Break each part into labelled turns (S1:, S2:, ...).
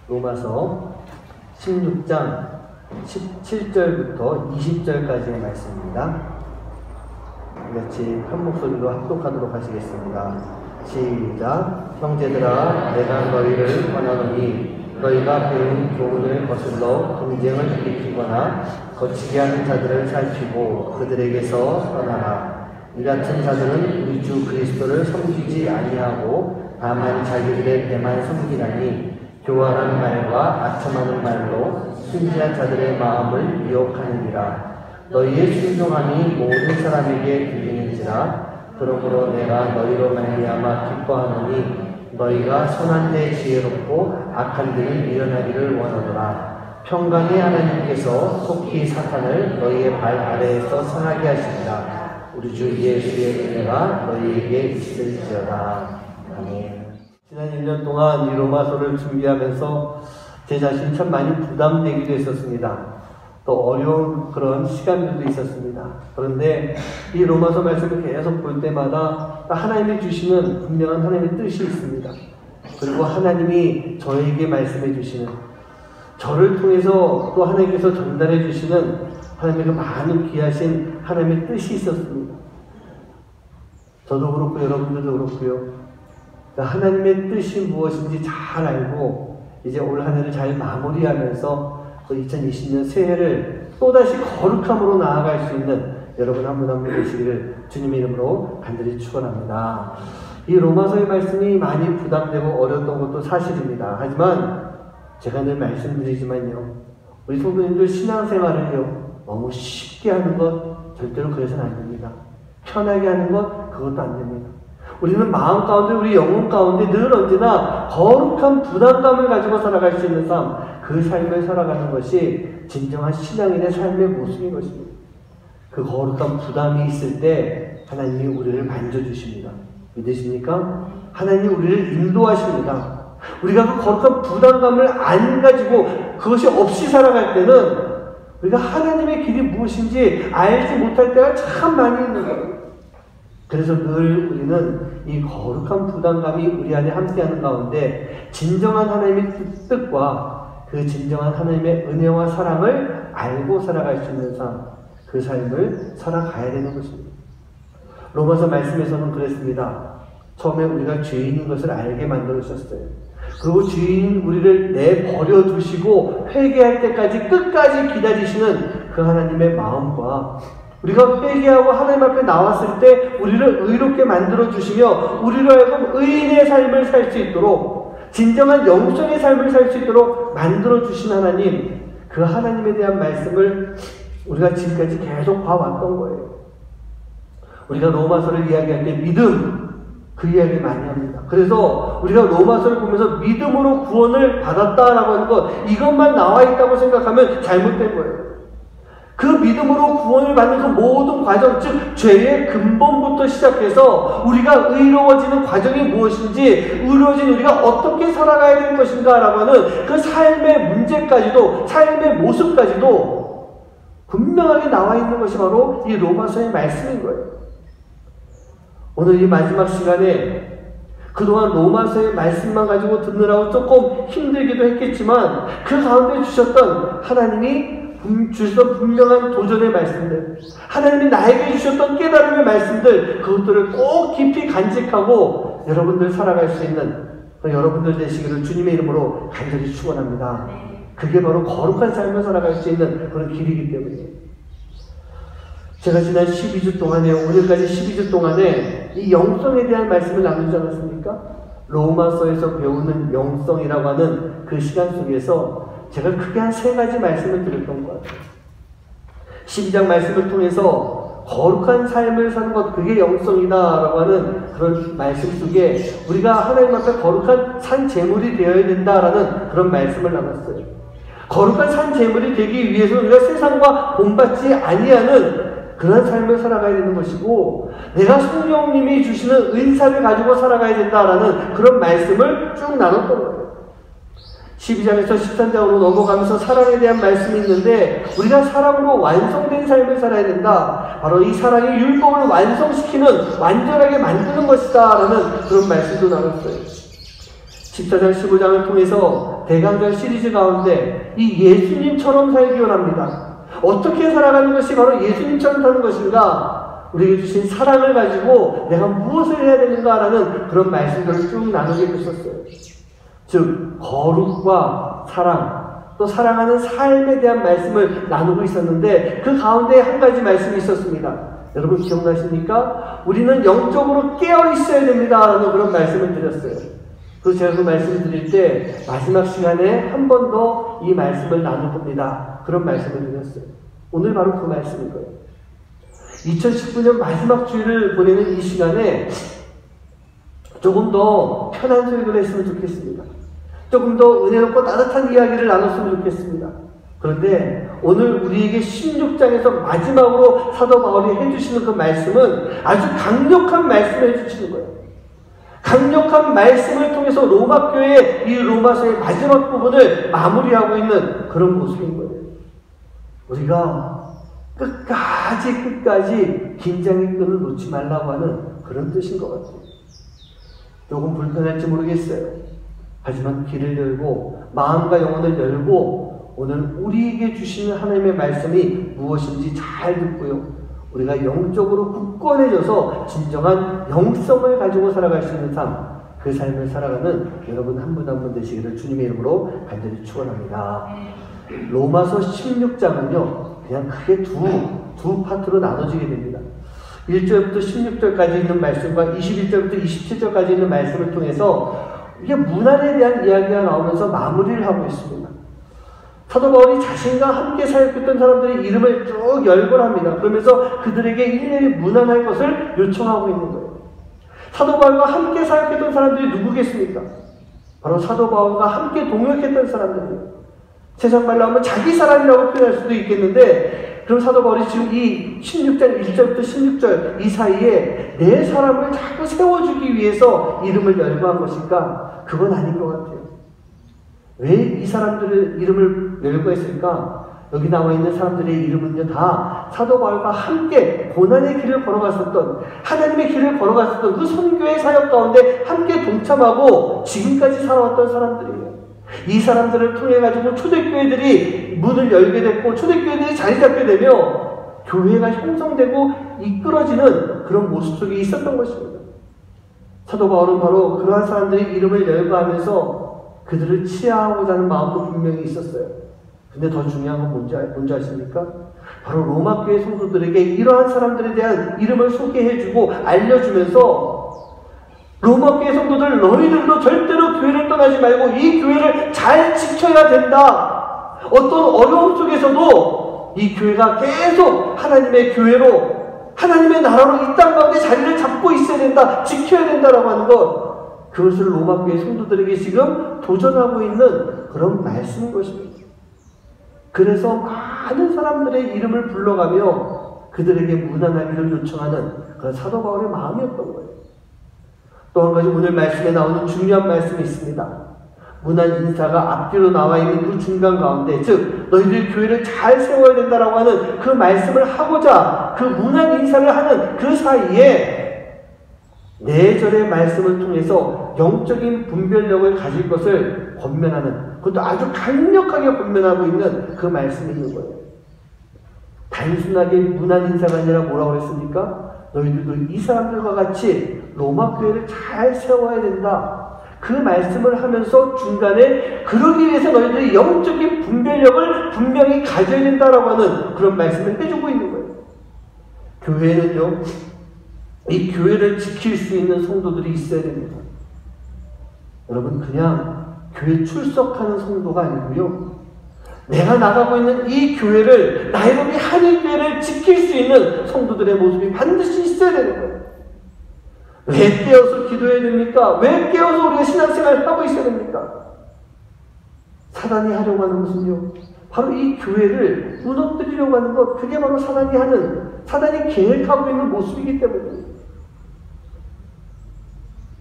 S1: 로마서 16장 17절부터 20절까지의 말씀입니다. 같이 한 목소리로 합독하도록 하시겠습니다. 시작. 형제들아, 내가 너희를 권하노니 너희가 배운 교훈을 거슬러 분쟁을 일으키거나 거치게 하는 자들을 살피고 그들에게서 떠나라. 이 같은 자들은 우리 주 그리스도를 섬기지 아니하고 다만 자기들의 배만 섬기나니 교활한 말과 아첨하는 말로 순진한 자들의 마음을 미혹하느니라. 너희의 순종함이 모든 사람에게 들리는지라. 그러므로 내가 너희로 말미암아 기뻐하노니 너희가 선한 데 지혜롭고 악한 데는 미련하기를 원하노라. 평강의 하나님께서 속히 사탄을 너희의 발 아래에서 상하게 하시리라. 우리 주 예수의 은혜가 너희에게 있을지어다. 아멘. 지난 1년 동안 이 로마서를 준비하면서 제 자신이 참 많이 부담되기도 했었습니다. 또 어려운 그런 시간들도 있었습니다. 그런데 이 로마서 말씀을 계속 볼 때마다 하나님이 주시는 분명한 하나님의 뜻이 있습니다. 그리고 하나님이 저에게 말씀해 주시는, 저를 통해서 또 하나님께서 전달해 주시는 하나님의 그 많은 귀하신 하나님의 뜻이 있었습니다. 저도 그렇고 여러분들도 그렇고요. 하나님의 뜻이 무엇인지 잘 알고 이제 올 한 해를 잘 마무리하면서 또 2020년 새해를 또다시 거룩함으로 나아갈 수 있는 여러분 한 분 한 분 되시기를 주님의 이름으로 간절히 축원합니다. 이 로마서의 말씀이 많이 부담되고 어려웠던 것도 사실입니다. 하지만 제가 늘 말씀드리지만요, 우리 성도님들 신앙생활을요 너무 쉽게 하는 것 절대로 그래서는 안 됩니다. 편하게 하는 것 그것도 안 됩니다. 우리는 마음 가운데, 우리 영혼 가운데 늘 언제나 거룩한 부담감을 가지고 살아갈 수 있는 삶, 그 삶을 살아가는 것이 진정한 신앙인의 삶의 모습인 것입니다. 그 거룩한 부담이 있을 때 하나님이 우리를 만져주십니다. 믿으십니까? 하나님이 우리를 인도하십니다. 우리가 그 거룩한 부담감을 안 가지고 그것이 없이 살아갈 때는 우리가 하나님의 길이 무엇인지 알지 못할 때가 참 많이 있는 거예요. 그래서 늘 우리는 이 거룩한 부담감이 우리 안에 함께하는 가운데 진정한 하나님의 뜻과 그 진정한 하나님의 은혜와 사랑을 알고 살아갈 수 있는 삶, 그 삶을 살아가야 되는 것입니다. 로마서 말씀에서는 그랬습니다. 처음에 우리가 죄인인 것을 알게 만들어 주셨어요. 그리고 죄인 우리를 내버려 두시고 회개할 때까지 끝까지 기다리시는 그 하나님의 마음과 우리가 회개하고 하나님 앞에 나왔을 때 우리를 의롭게 만들어 주시며 우리로 하여금 의인의 삶을 살 수 있도록, 진정한 영성의 삶을 살 수 있도록 만들어 주신 하나님, 그 하나님에 대한 말씀을 우리가 지금까지 계속 봐왔던 거예요. 우리가 로마서를 이야기할 때 믿음, 그 이야기 많이 합니다. 그래서 우리가 로마서를 보면서 믿음으로 구원을 받았다라고 하는 것, 이것만 나와 있다고 생각하면 잘못된 거예요. 그 믿음으로 구원을 받는 그 모든 과정, 즉 죄의 근본부터 시작해서 우리가 의로워지는 과정이 무엇인지, 의로워진 우리가 어떻게 살아가야 되는 것인가 라고 하는 그 삶의 문제까지도, 삶의 모습까지도 분명하게 나와 있는 것이 바로 이 로마서의 말씀인 거예요. 오늘 이 마지막 시간에 그동안 로마서의 말씀만 가지고 듣느라고 조금 힘들기도 했겠지만 그 가운데 주셨던 하나님이 주셨던 분명한 도전의 말씀들, 하나님이 나에게 주셨던 깨달음의 말씀들, 그것들을 꼭 깊이 간직하고 여러분들 살아갈 수 있는 여러분들 되시기를 주님의 이름으로 간절히 축원합니다. 그게 바로 거룩한 삶을 살아갈 수 있는 그런 길이기 때문에 제가 지난 12주 동안에, 오늘까지 12주 동안에 이 영성에 대한 말씀을 나누지 않았습니까? 로마서에서 배우는 영성이라고 하는 그 시간 속에서 제가 크게 한 3가지 말씀을 드렸던 것 같아요. 12장 말씀을 통해서 거룩한 삶을 사는 것, 그게 영성이다라고 하는 그런 말씀 속에 우리가 하나님 앞에 거룩한 산 제물이 되어야 된다라는 그런 말씀을 나눴어요. 거룩한 산 제물이 되기 위해서 우리가 세상과 본받지 아니하는 그런 삶을 살아가야 되는 것이고, 내가 성령님이 주시는 은사를 가지고 살아가야 된다라는 그런 말씀을 쭉 나눴던 거예요. 12장에서 13장으로 넘어가면서 사랑에 대한 말씀이 있는데, 우리가 사랑으로 완성된 삶을 살아야 된다. 바로 이 사랑이 율법을 완성시키는, 완전하게 만드는 것이다 라는 그런 말씀도 나눴어요. 14장 15장을 통해서 대강절 시리즈 가운데 이 예수님처럼 살기 원합니다. 어떻게 살아가는 것이 바로 예수님처럼 사는 것인가? 우리에게 주신 사랑을 가지고 내가 무엇을 해야 되는가라는 그런 말씀들을 쭉 나누게 됐었어요. 즉 거룩과 사랑, 또 사랑하는 삶에 대한 말씀을 나누고 있었는데 그 가운데 한 가지 말씀이 있었습니다. 여러분 기억나십니까? 우리는 영적으로 깨어 있어야 됩니다라는 그런 말씀을 드렸어요. 그래서 제가 그 말씀을 드릴 때 마지막 시간에 한 번 더 이 말씀을 나눌 겁니다. 그런 말씀을 드렸어요. 오늘 바로 그 말씀인 거예요. 2019년 마지막 주일을 보내는 이 시간에 조금 더 편한 설교를 했으면 좋겠습니다. 조금 더 은혜롭고 따뜻한 이야기를 나눴으면 좋겠습니다. 그런데 오늘 우리에게 16장에서 마지막으로 사도 바울이 해주시는 그 말씀은 아주 강력한 말씀을 해주시는 거예요. 강력한 말씀을 통해서 로마 교회의 이 로마서의 마지막 부분을 마무리하고 있는 그런 모습인 거예요. 우리가 끝까지 긴장의 끈을 놓지 말라고 하는 그런 뜻인 것 같아요. 조금 불편할지 모르겠어요. 하지만 길을 열고 마음과 영혼을 열고 오늘 우리에게 주시는 하나님의 말씀이 무엇인지 잘 듣고요. 우리가 영적으로 굳건해져서 진정한 영성을 가지고 살아갈 수 있는 삶, 그 삶을 살아가는 여러분 한 분 한 분 되시기를 주님의 이름으로 간절히 축원합니다. 로마서 16장은요 그냥 크게 두 파트로 나눠지게 됩니다. 1절부터 16절까지 있는 말씀과 21절부터 27절까지 있는 말씀을 통해서 이게 문안에 대한 이야기가 나오면서 마무리를 하고 있습니다. 사도 바울이 자신과 함께 사역했던 사람들의 이름을 쭉 열거합니다. 그러면서 그들에게 일일이 문안할 것을 요청하고 있는 거예요. 사도 바울과 함께 사역했던 사람들이 누구겠습니까? 바로 사도 바울과 함께 동역했던 사람들이에요. 세상 말로 하면 자기 사람이라고 표현할 수도 있겠는데 그럼 사도 바울이 지금 이 16장 1절부터 16절 이 사이에 내 사람을 자꾸 세워주기 위해서 이름을 열거한 것일까? 그건 아닌 것 같아요. 왜 이 사람들의 이름을 열거했을까? 여기 나와 있는 사람들의 이름은요 다 사도 바울과 함께 고난의 길을 걸어갔었던 하나님의 길을 걸어갔었던 그 선교의 사역 가운데 함께 동참하고 지금까지 살아왔던 사람들이에요. 이 사람들을 통해 가지고 초대교회들이 문을 열게 됐고 초대교회들이 자리 잡게 되며 교회가 형성되고 이끌어지는 그런 모습 속에 있었던 것입니다. 사도 바울은 바로 그러한 사람들의 이름을 열거하면서 그들을 치하하고자 하는 마음도 분명히 있었어요. 근데 더 중요한 건 뭔지 아십니까? 바로 로마 교회 성도들에게 이러한 사람들에 대한 이름을 소개해주고 알려주면서 로마 교회 성도들 너희들도 절대로 교회를 떠나지 말고 이 교회를 잘 지켜야 된다. 어떤 어려움 속에서도 이 교회가 계속 하나님의 교회로 하나님의 나라로 이 땅 가운데 자리를 잡고 있어야 된다. 지켜야 된다라고 하는 것 그것을 로마 교회 성도들에게 지금 도전하고 있는 그런 말씀인 것입니다. 그래서 많은 사람들의 이름을 불러가며 그들에게 문안하기를 요청하는 그런 사도 바울의 마음이었던 거예요. 또 한 가지 오늘 말씀에 나오는 중요한 말씀이 있습니다. 문안 인사가 앞뒤로 나와 있는 그 중간 가운데 즉 너희들 교회를 잘 세워야 된다라고 하는 그 말씀을 하고자 그 문안 인사를 하는 그 사이에 4절의 말씀을 통해서 영적인 분별력을 가질 것을 권면하는 그것도 아주 강력하게 권면하고 있는 그 말씀이 있는 거예요. 단순하게 문안 인사가 아니라 뭐라고 했습니까? 너희들도 이 사람들과 같이 로마 교회를 잘 세워야 된다. 그 말씀을 하면서 중간에 그러기 위해서 너희들이 영적인 분별력을 분명히 가져야 된다라고 하는 그런 말씀을 해주고 있는 거예요. 교회는요 이 교회를 지킬 수 있는 성도들이 있어야 됩니다. 여러분 그냥 교회 출석하는 성도가 아니고요. 내가 나가고 있는 이 교회를 나이로비 한일교회를 지킬 수 있는 성도들의 모습이 반드시 있어야 되는 거예요. 왜 깨어서 기도해야 됩니까? 왜 깨어서 우리가 신앙생활을 하고 있어야 됩니까? 사단이 하려고 하는 것은요. 바로 이 교회를 무너뜨리려고 하는 것 그게 바로 사단이 계획하고 있는 모습이기 때문입니다.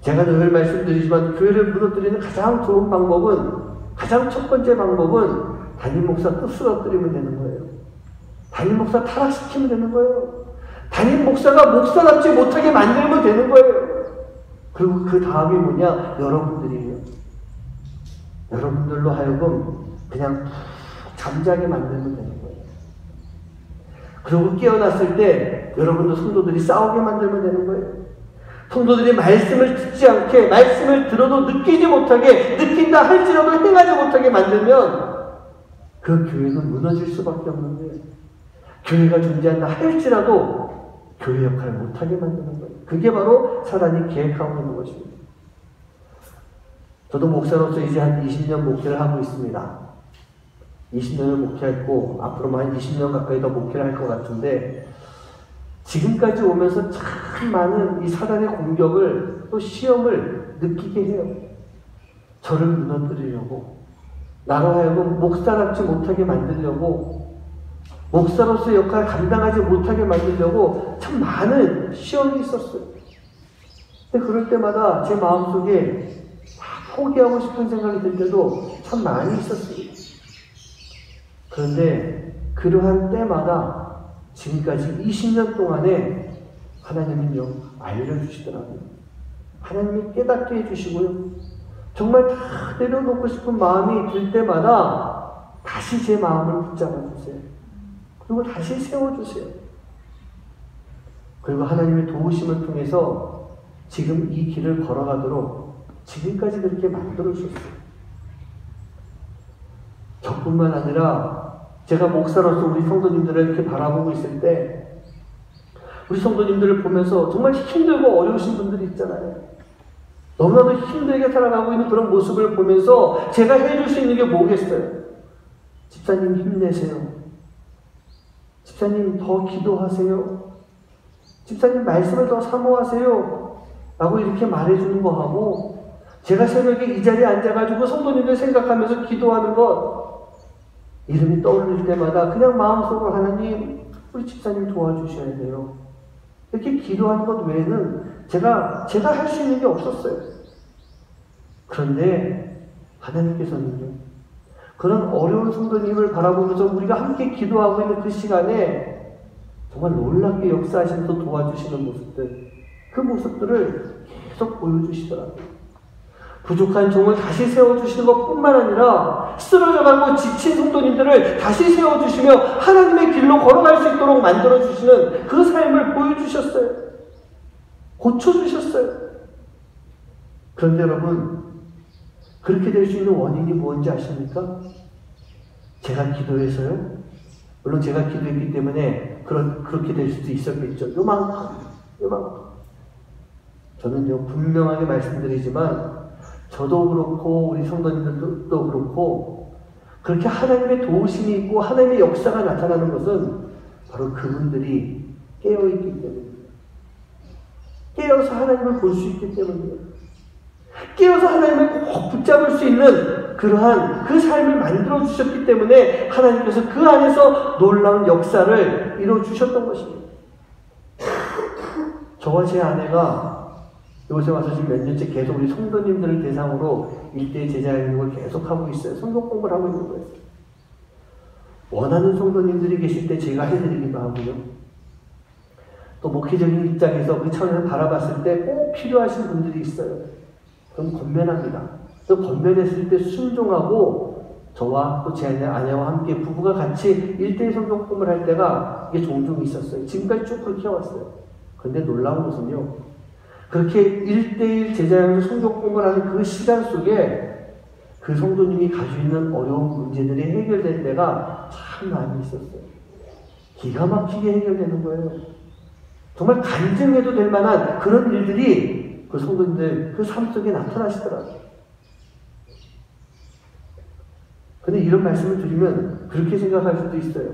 S1: 제가 늘 말씀드리지만 교회를 무너뜨리는 가장 좋은 방법은 가장 첫 번째 방법은 담임 목사 또 쓰러뜨리면 되는 거예요. 담임 목사 타락시키면 되는 거예요. 담임 목사가 목사답지 못하게 만들면 되는 거예요. 그리고 그 다음이 뭐냐? 여러분들이에요. 여러분들로 하여금 그냥 잠자게 만들면 되는 거예요. 그리고 깨어났을 때 여러분도 성도들이 싸우게 만들면 되는 거예요. 성도들이 말씀을 듣지 않게, 말씀을 들어도 느끼지 못하게, 느낀다 할지라도 행하지 못하게 만들면 그 교회는 무너질 수밖에 없는 거예요. 교회가 존재한다 할지라도 교회 역할을 못하게 만드는 거예요. 그게 바로 사단이 계획하고 있는 것입니다. 저도 목사로서 이제 한 20년 목회를 하고 있습니다. 20년을 목회했고 앞으로 한 20년 가까이 더 목회를 할 것 같은데, 지금까지 오면서 참 많은 이 사단의 공격을, 또 시험을 느끼게 해요. 저를 무너뜨리려고, 나로 하여금 목사답지 못하게 만들려고, 목사로서의 역할을 감당하지 못하게 만들려고 참 많은 시험이 있었어요. 근데 그럴 때마다 제 마음속에 포기하고 싶은 생각이 들 때도 참 많이 있었어요. 그런데 그러한 때마다 지금까지 20년 동안에 하나님은요, 알려주시더라고요. 하나님이 깨닫게 해주시고요. 정말 다 내려놓고 싶은 마음이 들 때마다 다시 제 마음을 붙잡아주세요. 그리고 다시 세워주세요. 그리고 하나님의 도우심을 통해서 지금 이 길을 걸어가도록 지금까지 그렇게 만들어주셨어요. 저뿐만 아니라 제가 목사로서 우리 성도님들을 이렇게 바라보고 있을 때, 우리 성도님들을 보면서 정말 힘들고 어려우신 분들이 있잖아요. 너무나도 힘들게 살아가고 있는 그런 모습을 보면서 제가 해줄 수 있는 게 뭐겠어요? 집사님 힘내세요. 집사님 더 기도하세요. 집사님 말씀을 더 사모하세요. 라고 이렇게 말해주는 거하고, 제가 새벽에 이 자리에 앉아가지고 성도님들 생각하면서 기도하는 것, 이름이 떠올릴 때마다 그냥 마음속으로 하나님, 우리 집사님 도와주셔야 돼요. 이렇게 기도하는 것 외에는 제가 할 수 있는 게 없었어요. 그런데 하나님께서는요, 그런 어려운 성도님을 바라보면서 우리가 함께 기도하고 있는 그 시간에 정말 놀랍게 역사하시면서 도와주시는 모습들, 그 모습들을 계속 보여주시더라고요. 부족한 종을 다시 세워주시는 것뿐만 아니라 쓰러져가고 지친 성도님들을 다시 세워주시며 하나님의 길로 걸어갈 수 있도록 만들어주시는 그 삶을 보여주셨어요. 고쳐주셨어요. 그런데 여러분, 그렇게 될 수 있는 원인이 뭔지 아십니까? 제가 기도해서요? 물론 제가 기도했기 때문에 그렇게 될 수도 있었겠죠. 요만큼. 저는요, 분명하게 말씀드리지만 저도 그렇고 우리 성도님들도 그렇고 그렇게 하나님의 도우심이 있고 하나님의 역사가 나타나는 것은 바로 그분들이 깨어있기 때문입니다. 깨어서 하나님을 볼 수 있기 때문이에요. 깨어서 하나님을 꼭 붙잡을 수 있는 그러한 그 삶을 만들어주셨기 때문에 하나님께서 그 안에서 놀라운 역사를 이루어주셨던 것입니다. 저와 제 아내가 이곳에 와서 지금 몇 년째 계속 우리 성도님들을 대상으로 1대1 제자교육을 계속하고 있어요. 성경 공부를 하고 있는 거예요. 원하는 성도님들이 계실 때 제가 해드리기도 하고요. 또 목회적인 입장에서 그 차원에서 바라봤을 때 꼭 필요하신 분들이 있어요. 그럼 권면합니다. 또 권면했을 때 순종하고 저와 또 제 아내와 함께 부부가 같이 1대1 성경 공부를 할 때가 이게 종종 있었어요. 지금까지 쭉 그렇게 해왔어요. 그런데 놀라운 것은요, 그렇게 1대1 제자형으로 성경 공부를 하는 그 시간 속에 그 성도님이 가지고 있는 어려운 문제들이 해결될 때가 참 많이 있었어요. 기가 막히게 해결되는 거예요. 정말 간증해도 될 만한 그런 일들이 그 성도님들 그 삶 속에 나타나시더라고요. 근데 이런 말씀을 드리면 그렇게 생각할 수도 있어요.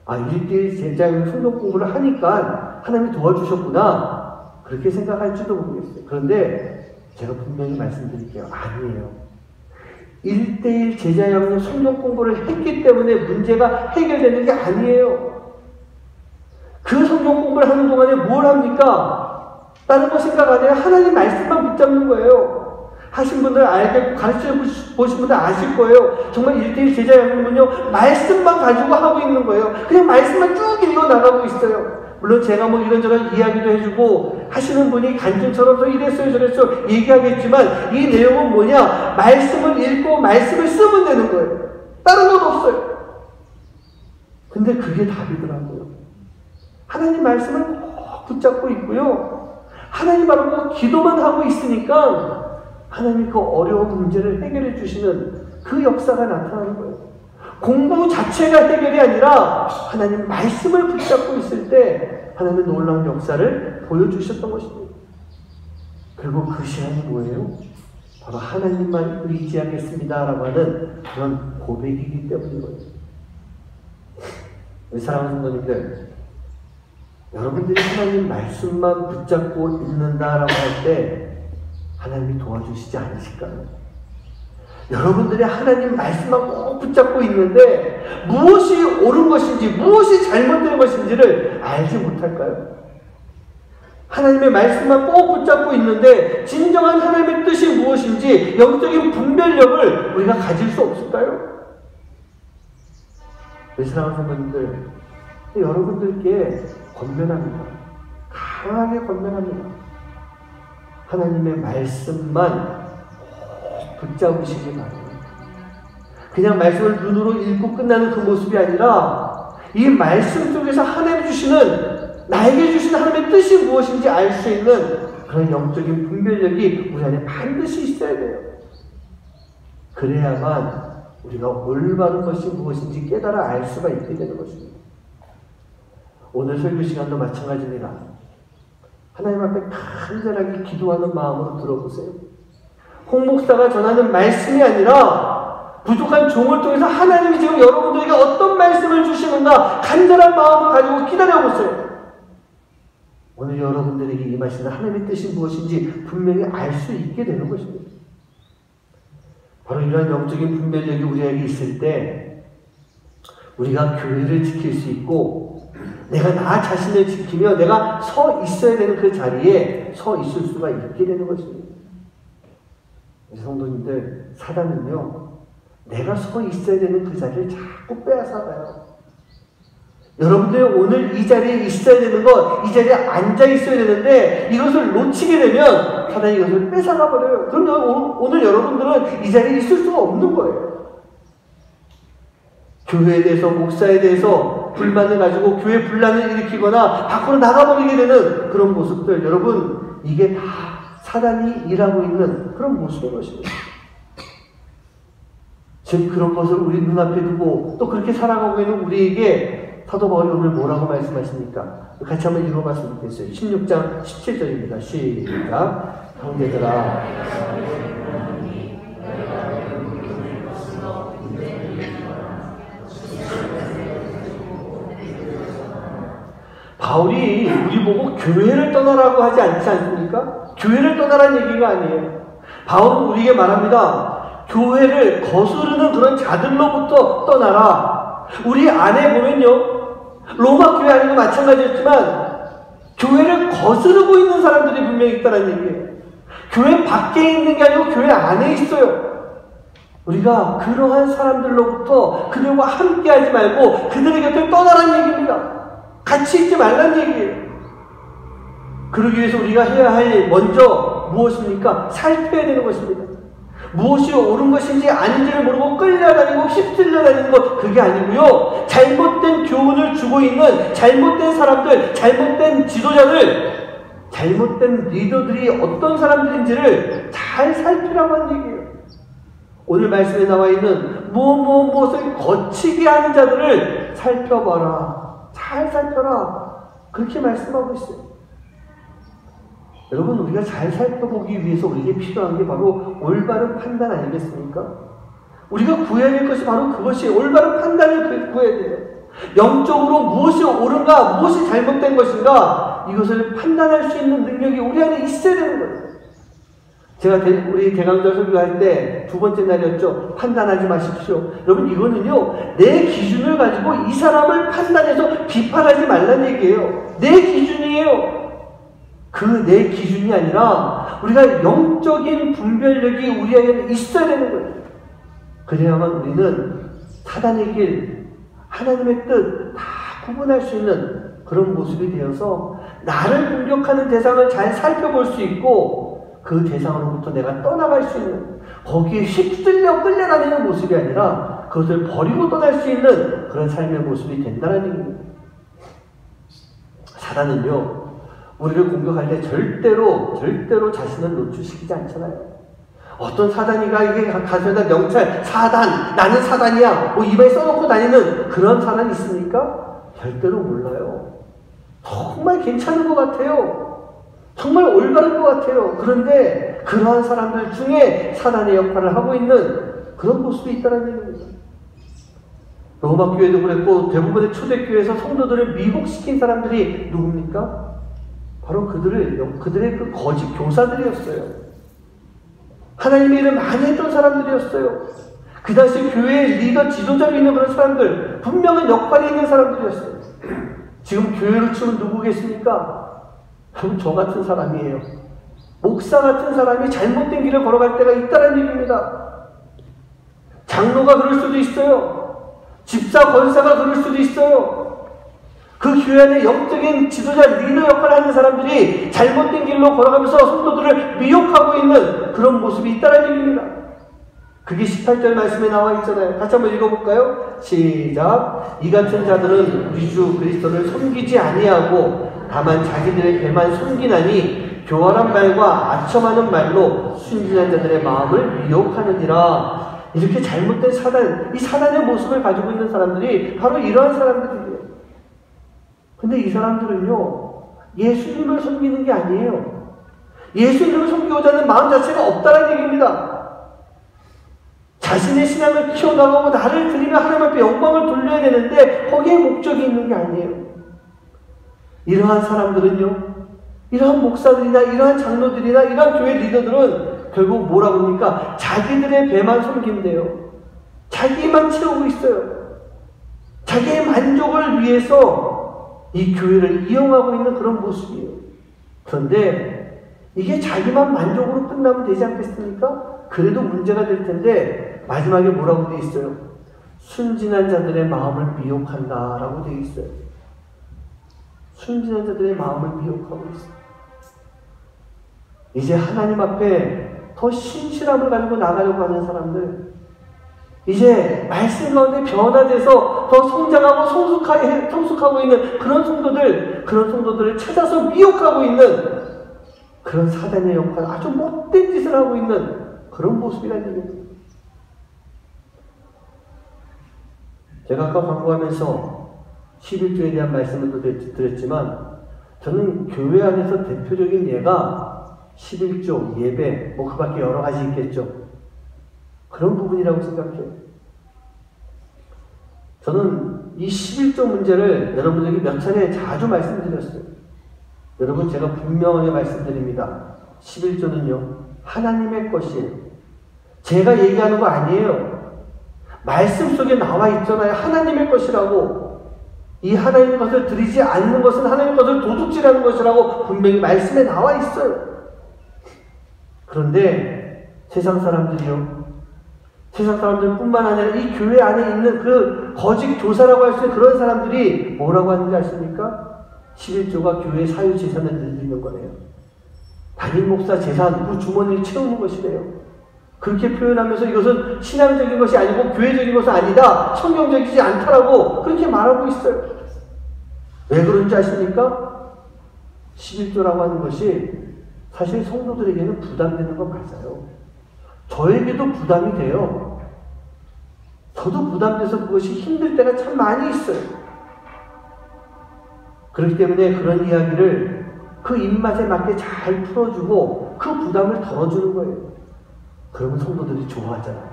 S1: 아, 1대1 제자형으로 성경 공부를 하니까 하나님이 도와주셨구나. 그렇게 생각할지도 모르겠어요. 그런데 제가 분명히 말씀드릴게요. 아니에요. 1대1 제자형용 성경 공부를 했기 때문에 문제가 해결되는 게 아니에요. 그 성경 공부를 하는 동안에 뭘 합니까? 다른 거 생각 안 해요. 하나님 말씀만 붙잡는 거예요. 하신 분들 알겠고 가르쳐 보신 분들 아실 거예요. 정말 1대1 제자형용은요, 말씀만 가지고 하고 있는 거예요. 그냥 말씀만 쭉 읽어 나가고 있어요. 물론 제가 뭐 이런저런 이야기도 해주고 하시는 분이 간증처럼 저 이랬어요 저랬어요 얘기하겠지만 이 내용은 뭐냐? 말씀을 읽고 말씀을 쓰면 되는 거예요. 다른 건 없어요. 근데 그게 답이더라고요. 하나님 말씀을 꼭 붙잡고 있고요. 하나님 바라보고 기도만 하고 있으니까 하나님이 그 어려운 문제를 해결해 주시는 그 역사가 나타나는 거예요. 공부 자체가 해결이 아니라 하나님 말씀을 붙잡고 있을 때 하나님의 놀라운 역사를 보여주셨던 것입니다. 그리고 그 시간이 뭐예요? 바로 하나님만 의지하겠습니다 라고 하는 그런 고백이기 때문인 거예요. 우리 사랑하는 성도님들, 여러분들이 하나님 말씀만 붙잡고 있는다라고 할 때 하나님이 도와주시지 않으실까요? 여러분들이 하나님 말씀만 꼭 붙잡고 있는데 무엇이 옳은 것인지 무엇이 잘못된 것인지를 알지 못할까요? 하나님의 말씀만 꼭 붙잡고 있는데 진정한 하나님의 뜻이 무엇인지 영적인 분별력을 우리가 가질 수 없을까요? 내 사랑하는 성도님들, 여러분들께 권면합니다. 강하게 권면합니다. 하나님의 말씀만 붙잡으시기 바랍니다. 그냥 말씀을 눈으로 읽고 끝나는 그 모습이 아니라 이 말씀 속에서 하나님이 주시는, 나에게 주신 하나님의 뜻이 무엇인지 알 수 있는 그런 영적인 분별력이 우리 안에 반드시 있어야 돼요. 그래야만 우리가 올바른 것이 무엇인지 깨달아 알 수가 있게 되는 것입니다. 오늘 설교 시간도 마찬가지입니다. 하나님 앞에 간절하게 기도하는 마음으로 들어보세요. 홍 목사가 전하는 말씀이 아니라 부족한 종을 통해서 하나님이 지금 여러분들에게 어떤 말씀을 주시는가 간절한 마음을 가지고 기다려보세요. 오늘 여러분들에게 임하시는 하나님의 뜻이 무엇인지 분명히 알 수 있게 되는 것입니다. 바로 이러한 영적인 분별력이 우리에게 있을 때 우리가 교회를 지킬 수 있고 내가 나 자신을 지키며 내가 서 있어야 되는 그 자리에 서 있을 수가 있게 되는 것입니다. 성도님들, 사단은요 내가 서 있어야 되는 그 자리를 자꾸 빼앗아가요. 여러분들이 오늘 이 자리에 있어야 되는 것, 이 자리에 앉아 있어야 되는데 이것을 놓치게 되면 사단이 이것을 뺏어가 버려요. 그럼 오늘 여러분들은 이 자리에 있을 수가 없는 거예요. 교회에 대해서, 목사에 대해서 불만을 가지고 교회 분란을 일으키거나 밖으로 나가버리게 되는 그런 모습들, 여러분 이게 다 사단이 일하고 있는 그런 모습인 것입니다. 지금 그런 것을 우리 눈앞에 두고 또 그렇게 살아가고 있는 우리에게 사도 바울이 오늘 뭐라고 말씀하십니까? 같이 한번 읽어봤으면 좋겠어요. 16장 17절입니다. 시작. 형제들아, 바울이 우리 보고 교회를 떠나라고 하지 않지 않습니까? 교회를 떠나라는 얘기가 아니에요. 바울은 우리에게 말합니다. 교회를 거스르는 그런 자들로부터 떠나라. 우리 안에 보면요, 로마 교회 아니고 마찬가지였지만 교회를 거스르고 있는 사람들이 분명히 있다는 얘기예요. 교회 밖에 있는 게 아니고 교회 안에 있어요. 우리가 그러한 사람들로부터 그들과 함께 하지 말고 그들의 곁을 떠나라는 얘기입니다. 같이 있지 말라는 얘기예요. 그러기 위해서 우리가 해야 할 일 먼저 무엇입니까? 살펴야 되는 것입니다. 무엇이 옳은 것인지 아닌지를 모르고 끌려다니고 휩쓸려다니는 것, 그게 아니고요. 잘못된 교훈을 주고 있는 잘못된 사람들, 잘못된 지도자들, 잘못된 리더들이 어떤 사람들인지를 잘 살피라고 하는 얘기예요. 오늘 말씀에 나와 있는 무엇을 거치게 하는 자들을 살펴봐라. 잘 살펴라. 그렇게 말씀하고 있어요. 여러분, 우리가 잘 살펴보기 위해서 우리에게 필요한 게 바로 올바른 판단 아니겠습니까? 우리가 구해야 될 것이 바로 그것이 올바른 판단을 구해야 돼요. 영적으로 무엇이 옳은가, 무엇이 잘못된 것인가, 이것을 판단할 수 있는 능력이 우리 안에 있어야 되는 거예요. 제가 우리 대강절 설교할 때 두 번째 날이었죠. 판단하지 마십시오. 여러분, 이거는요, 내 기준을 가지고 이 사람을 판단해서 비판하지 말라는 얘기예요. 내 기준이에요. 그 내 기준이 아니라 우리가 영적인 분별력이 우리에게 있어야 되는 거예요. 그래야만 우리는 사단의 길, 하나님의 뜻 다 구분할 수 있는 그런 모습이 되어서 나를 공격하는 대상을 잘 살펴볼 수 있고 그 대상으로부터 내가 떠나갈 수 있는, 거기에 휩쓸려 끌려다니는 모습이 아니라 그것을 버리고 떠날 수 있는 그런 삶의 모습이 된다는 얘기입니다. 사단은요, 우리를 공격할 때 절대로 자신을 노출시키지 않잖아요. 어떤 사단이가 이게 가서다 명찰, 사단, 나는 사단이야, 뭐 입에 써놓고 다니는 그런 사단이 있습니까? 절대로 몰라요. 정말 괜찮은 것 같아요. 정말 올바른 것 같아요. 그런데 그러한 사람들 중에 사단의 역할을 하고 있는 그런 모습이 있다는 얘기입니다. 로마 교회도 그랬고 대부분의 초대교회에서 성도들을 미혹시킨 사람들이 누굽니까? 바로 그들의 그 거짓 교사들이었어요. 하나님의 일을 많이 했던 사람들이었어요. 그 당시 교회의 리더, 지도자로 있는 그런 사람들, 분명한 역할이 있는 사람들이었어요. 지금 교회로 치면 누구 계십니까? 그럼 저 같은 사람이에요. 목사 같은 사람이 잘못된 길을 걸어갈 때가 있다는 얘기입니다. 장로가 그럴 수도 있어요. 집사, 권사가 그럴 수도 있어요. 그 교회 안에 영적인 지도자, 리더 역할을 하는 사람들이 잘못된 길로 걸어가면서 성도들을 미혹하고 있는 그런 모습이 있다는 얘기입니다. 그게 18절 말씀에 나와 있잖아요. 같이 한번 읽어볼까요? 시작. 이 같은 자들은 우리 주 그리스도를 섬기지 아니하고 다만 자기들의 배만 섬기나니 교활한 말과 아첨하는 말로 순진한 자들의 마음을 미혹하느니라. 이렇게 잘못된 사단, 이 사단의 모습을 가지고 있는 사람들이 바로 이러한 사람들이에요. 근데 이 사람들은요, 예수님을 섬기는 게 아니에요. 예수님을 섬기고자 하는 마음 자체가 없다는 얘기입니다. 자신의 신앙을 키워나가고 나를 드리며 하나님 앞에 영광을 돌려야 되는데 거기에 목적이 있는 게 아니에요. 이러한 사람들은요, 이러한 목사들이나 이러한 장로들이나 이러한 교회 리더들은 결국 뭐라고 합니까? 자기들의 배만 섬긴대요. 자기만 채우고 있어요. 자기의 만족을 위해서 이 교회를 이용하고 있는 그런 모습이에요. 그런데 이게 자기만 만족으로 끝나면 되지 않겠습니까? 그래도 문제가 될 텐데 마지막에 뭐라고 되어 있어요? 순진한 자들의 마음을 미혹한다 라고 되어 있어요. 순진한 자들의 마음을 미혹하고 있어요. 이제 하나님 앞에 더 신실함을 가지고 나가려고 하는 사람들, 이제 말씀 가운데 변화돼서 더 성장하고 성숙하고 있는 그런 성도들을 찾아서 미혹하고 있는 그런 사단의 역할, 아주 못된 짓을 하고 있는 그런 모습이라는 얘기입니다. 제가 아까 광고하면서 11조에 대한 말씀을 드렸지만 저는 교회 안에서 대표적인 예가 11조, 예배, 그 밖에 여러 가지 있겠죠. 그런 부분이라고 생각해요. 저는 이 11조 문제를 여러분에게 몇 차례 자주 말씀드렸어요. 여러분, 제가 분명하게 말씀드립니다. 11조는요, 하나님의 것이에요. 제가 얘기하는 거 아니에요. 말씀 속에 나와 있잖아요. 하나님의 것이라고. 이 하나님의 것을 드리지 않는 것은 하나님의 것을 도둑질하는 것이라고 분명히 말씀에 나와 있어요. 그런데 세상 사람들이요, 세상 사람들뿐만 아니라 이 교회 안에 있는 그 거짓 교사라고 할 수 있는 그런 사람들이 뭐라고 하는지 아십니까? 11조가 교회 사유재산을 늘리는 거래요. 담임 목사 재산, 그 주머니를 채우는 것이래요. 그렇게 표현하면서 이것은 신앙적인 것이 아니고 교회적인 것은 아니다, 성경적이지 않다라고 그렇게 말하고 있어요. 왜 그런지 아십니까? 11조라고 하는 것이 사실 성도들에게는 부담되는 건 맞아요. 저에게도 부담이 돼요. 저도 부담돼서 그것이 힘들 때가 참 많이 있어요. 그렇기 때문에 그런 이야기를 그 입맛에 맞게 잘 풀어주고 그 부담을 덜어주는 거예요. 그러면 성도들이 좋아하잖아요.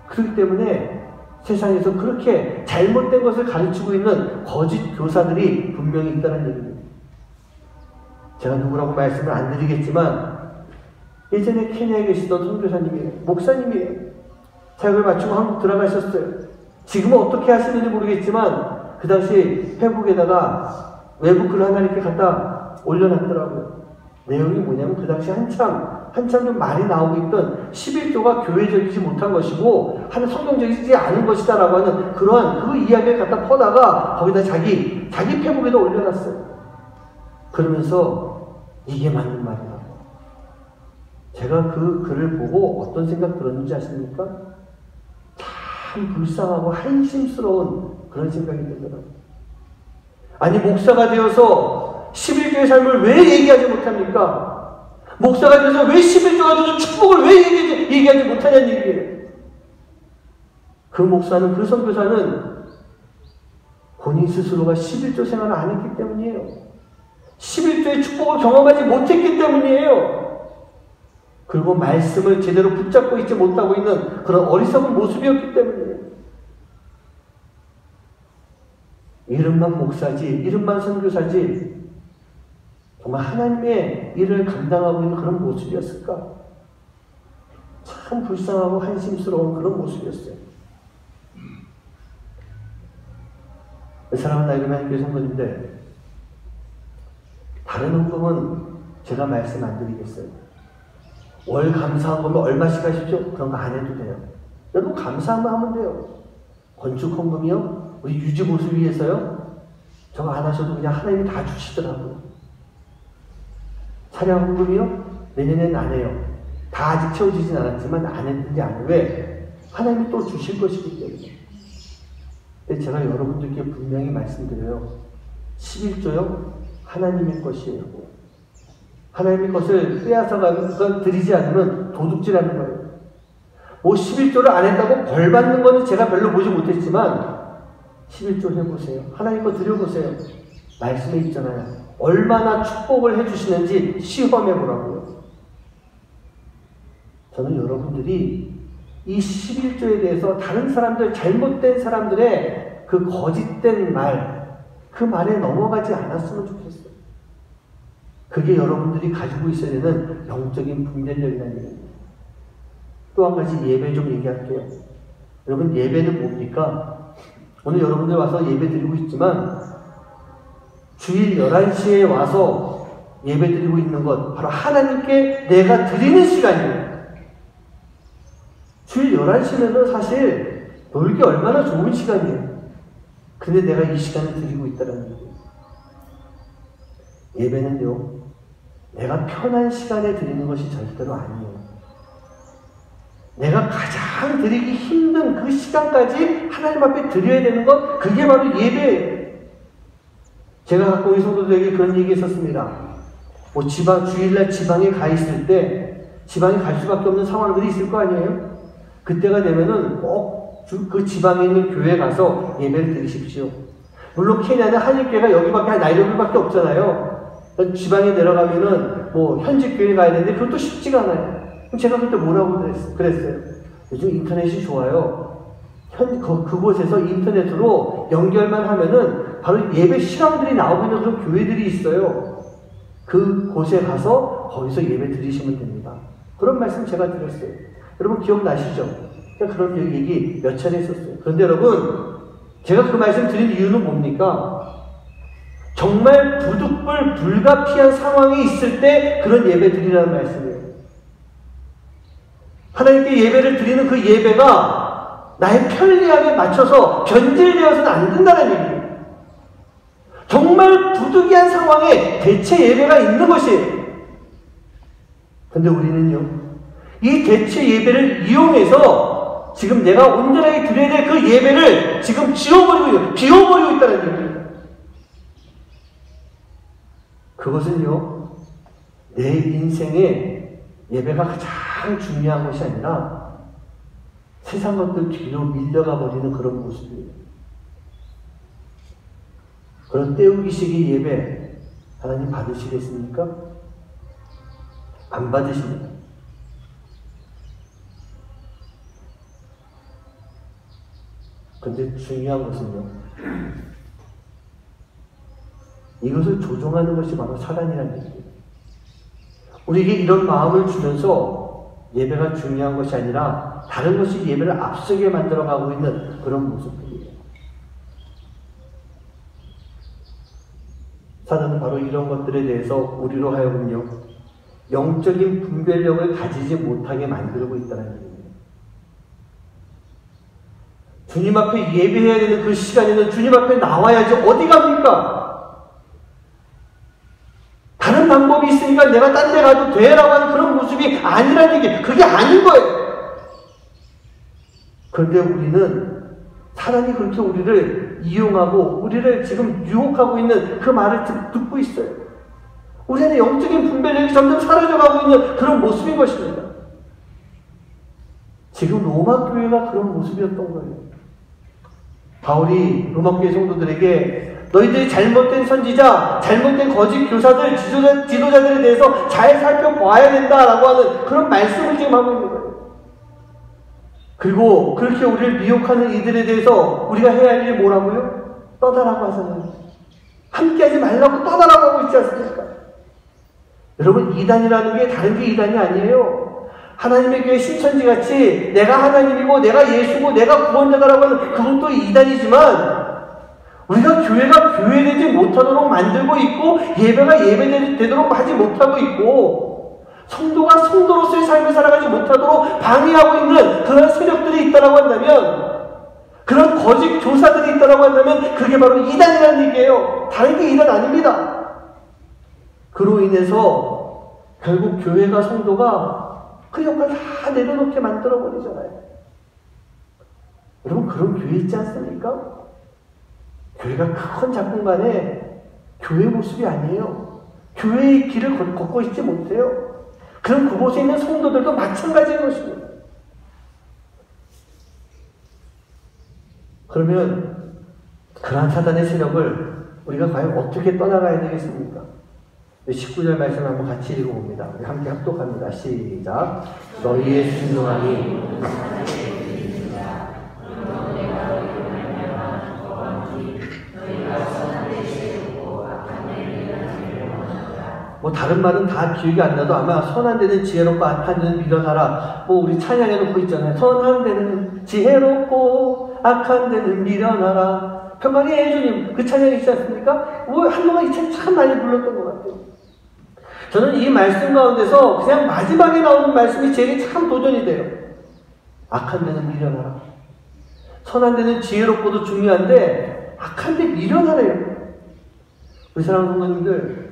S1: 그렇기 때문에 세상에서 그렇게 잘못된 것을 가르치고 있는 거짓 교사들이 분명히 있다는 얘기입니다. 제가 누구라고 말씀을 안 드리겠지만 예전에 케냐에 계시던 선교사님이에요. 목사님이에요. 사역을 마치고 한국 들어가셨어요. 지금은 어떻게 하시는지 모르겠지만 그 당시 페북에다가 외부 글 하나 이렇게 갖다 올려놨더라고요. 내용이 뭐냐면 그 당시 한참 한참 좀 많이 나오고 있던 11조가 교회적이지 못한 것이고 하는 성경적이지 않은 것이다라고 하는 그러한 그 이야기를 갖다 퍼다가 거기다 자기 페북에다 올려놨어요. 그러면서 이게 맞는 말이라고. 제가 그 글을 보고 어떤 생각 들었는지 아십니까? 참 불쌍하고 한심스러운 그런 생각이 들더라고요. 아니, 목사가 되어서 11조의 삶을 왜 얘기하지 못합니까? 목사가 되어서 왜 11조가 주는 축복을 왜 얘기하지 못하냐는 얘기예요. 그 목사는, 그 선교사는 본인 스스로가 11조 생활을 안 했기 때문이에요. 11조의 축복을 경험하지 못했기 때문이에요. 그리고 말씀을 제대로 붙잡고 있지 못하고 있는 그런 어리석은 모습이었기 때문이에요. 이름만 목사지, 이름만 선교사지, 정말 하나님의 일을 감당하고 있는 그런 모습이었을까? 참 불쌍하고 한심스러운 그런 모습이었어요. 그 사람은 나이를 많이 교회 성도인데, 다른 헌금은 제가 말씀 안 드리겠어요. 월 감사한 거면 얼마씩 하십시오? 그런 거 안 해도 돼요. 여러분 감사하면 하면 돼요. 건축 헌금이요? 우리 유지보수 위해서요? 저거 안 하셔도 그냥 하나님이 다 주시더라고요. 차량 헌금이요? 내년에는 안 해요. 다 아직 채워지진 않았지만 안 했는지 안 해요. 왜? 하나님이 또 주실 것이기 때문에. 근데 제가 여러분들께 분명히 말씀드려요. 11조요? 하나님의 것이에요. 하나님의 것을 빼앗아가서 드리지 않으면 도둑질하는 거예요. 뭐 11조를 안 했다고 벌 받는 거는 제가 별로 보지 못했지만 11조 해보세요. 하나님 거 드려보세요. 말씀에 있잖아요. 얼마나 축복을 해주시는지 시험해보라고요. 저는 여러분들이 이 11조에 대해서 다른 사람들, 잘못된 사람들의 그 거짓된 말, 그 말에 넘어가지 않았으면 좋겠어요. 그게 여러분들이 가지고 있어야 되는 영적인 분별력이라는 얘기입니다. 또 한 가지 예배 좀 얘기할게요. 여러분, 예배는 뭡니까? 오늘 여러분들 와서 예배 드리고 있지만 주일 11시에 와서 예배 드리고 있는 것, 바로 하나님께 내가 드리는 시간이에요. 주일 11시면은 사실 놀기 얼마나 좋은 시간이에요. 근데 내가 이 시간을 드리고 있다는 얘기예요. 예배는요, 내가 편한 시간에 드리는 것이 절대로 아니에요. 내가 가장 드리기 힘든 그 시간까지 하나님 앞에 드려야 되는 것, 그게 바로 예배예요. 제가 갖고 우리 성도들에게 그런 얘기 했었습니다. 뭐 주일날 지방에 가 있을 때, 지방에 갈 수밖에 없는 상황들이 있을 거 아니에요? 그때가 되면은 꼭 그 지방에 있는 교회에 가서 예배를 드리십시오. 물론 케냐는 한일교회가 여기밖에, 나이로비밖에 없잖아요. 지방에 내려가면은 뭐 현직 교회 가야 되는데 그것도 쉽지가 않아요. 그럼 제가 그때 뭐라고 그랬어요? 요즘 인터넷이 좋아요. 그곳에서 인터넷으로 연결만 하면은 바로 예배 실황들이 나오고 있는 그런 교회들이 있어요. 그곳에 가서 거기서 예배 드리시면 됩니다. 그런 말씀 제가 드렸어요. 여러분 기억나시죠? 그런 얘기 몇 차례 했었어요. 그런데 여러분, 제가 그 말씀 드린 이유는 뭡니까? 정말 부득불 불가피한 상황이 있을 때 그런 예배 드리라는 말씀이에요. 하나님께 예배를 드리는 그 예배가 나의 편리함에 맞춰서 변질되어서는 안 된다는 얘기예요. 정말 부득이한 상황에 대체 예배가 있는 것이에요. 그런데 우리는요, 이 대체 예배를 이용해서 지금 내가 온전하게 드려야 될 그 예배를 지금 비워버리고 있다는 얘기예요. 그것은요, 내 인생에 예배가 가장 중요한 것이 아니라 세상 것들 뒤로 밀려가 버리는 그런 모습이에요. 그런 때우기식의 예배 하나님 받으시겠습니까? 안 받으십니다. 근데 중요한 것은요, 이것을 조종하는 것이 바로 사단이라는 얘기예요. 우리에게 이런 마음을 주면서 예배가 중요한 것이 아니라 다른 것이 예배를 앞서게 만들어가고 있는 그런 모습들이에요. 사단은 바로 이런 것들에 대해서 우리로 하여금요, 영적인 분별력을 가지지 못하게 만들고 있다는 얘기입니다. 주님 앞에 예배해야 되는 그 시간에는 주님 앞에 나와야지 어디 갑니까? 다른 방법이 있으니까 내가 딴 데 가도 돼라고 하는 그런 모습이 아니라는 얘기, 그게 아닌 거예요. 그런데 우리는 사단이 그렇게 우리를 이용하고 우리를 지금 유혹하고 있는 그 말을 듣고 있어요. 우리는 영적인 분별력이 점점 사라져가고 있는 그런 모습인 것입니다. 지금 로마 교회가 그런 모습이었던 거예요. 바울이 로마 교회 성도들에게 너희들이 잘못된 선지자, 잘못된 거짓 교사들, 지도자들에 대해서 잘 살펴봐야 된다라고 하는 그런 말씀을 지금 하고 있는 거예요. 그리고 그렇게 우리를 미혹하는 이들에 대해서 우리가 해야 할 일이 뭐라고요? 떠나라고 하잖아요. 함께하지 말라고 떠나라고 하고 있지 않습니까? 여러분, 이단이라는 게 다른 게 이단이 아니에요. 하나님의 교회 신천지같이 내가 하나님이고 내가 예수고 내가 구원자다라고 하는 그것도 이단이지만 우리가 교회가 교회되지 못하도록 만들고 있고 예배가 예배되도록 하지 못하고 있고 성도가 성도로서의 삶을 살아가지 못하도록 방해하고 있는 그런 세력들이 있다고 한다면, 그런 거짓 교사들이 있다고 한다면 그게 바로 이단이라는 얘기예요. 다른 게 이단 아닙니다. 그로 인해서 결국 교회가 성도가 그 역할을 다 내려놓게 만들어버리잖아요. 여러분, 그런 교회 있지 않습니까? 교회가 큰 작품간에 교회 모습이 아니에요. 교회의 길을 걷고 있지 못해요. 그럼 그곳에 있는 성도들도 마찬가지인 것입니다. 그러면 그러한 사단의 세력을 우리가 과연 어떻게 떠나가야 되겠습니까? 19절 말씀 한번 같이 읽어봅니다. 우리 함께 합독합니다. 시작. 너희의 순종함이 뭐 다른 말은 다 기억이 안 나도 아마 선한 데는 지혜롭고 악한 데는 미련하라. 뭐 우리 찬양에도 그 있잖아요. 선한 데는 지혜롭고 악한 데는 미련하라. 평강의 예수님 그 찬양이 있지 않습니까? 뭐 한동안 이 찬양 참 많이 불렀던 것 같아요. 저는 이 말씀 가운데서 그냥 마지막에 나오는 말씀이 제게 참 도전이 돼요. 악한 데는 미련하라. 선한 데는 지혜롭고도 중요한데 악한 데 미련하래요. 우리 사랑하는 성도님들,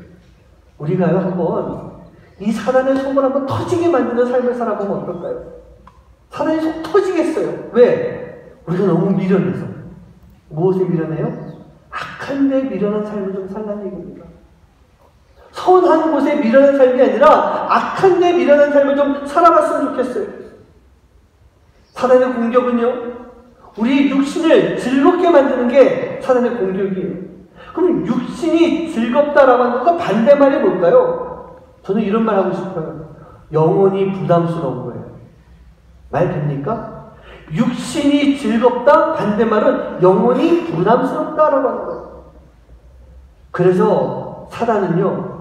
S1: 우리가요 한번 이 사단의 속을 한번 터지게 만드는 삶을 살아보면 어떨까요? 사단이 속 터지겠어요. 왜? 우리가 너무 미련해서. 무엇에 미련해요? 악한 데 미련한 삶을 좀 살라는 얘기입니다. 선한 곳에 미련한 삶이 아니라 악한 데 미련한 삶을 좀 살아봤으면 좋겠어요. 사단의 공격은요, 우리 육신을 즐겁게 만드는 게 사단의 공격이에요. 그럼 육신이 즐겁다라고 하는 것과 반대말이 뭘까요? 저는 이런 말 하고 싶어요. 영혼이 부담스러운 거예요. 말 됩니까? 육신이 즐겁다, 반대말은 영혼이 부담스럽다라고 하는 거예요. 그래서 사단은요,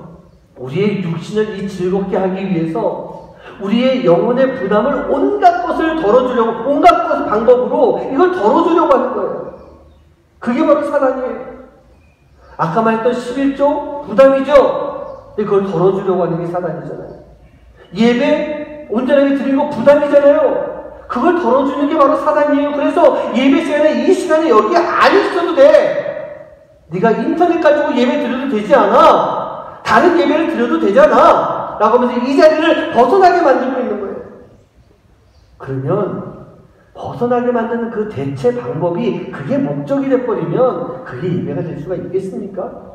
S1: 우리의 육신을 이 즐겁게 하기 위해서 우리의 영혼의 부담을 온갖 것을 덜어주려고, 온갖 것 방법으로 이걸 덜어주려고 하는 거예요. 그게 바로 사단이에요. 아까 말했던 11조 부담이죠. 근데 그걸 덜어주려고 하는 게 사단이잖아요. 예배 온전하게 드리는 거 부담이잖아요. 그걸 덜어주는 게 바로 사단이에요. 그래서 예배 시간에 이 시간에 여기 안 있어도 돼. 네가 인터넷 가지고 예배 드려도 되지 않아. 다른 예배를 드려도 되잖아. 라고 하면서 이 자리를 벗어나게 만들고 있는 거예요. 그러면 벗어나게 만드는 그 대체 방법이 그게 목적이 돼버리면 그게 예배가 될 수가 있겠습니까?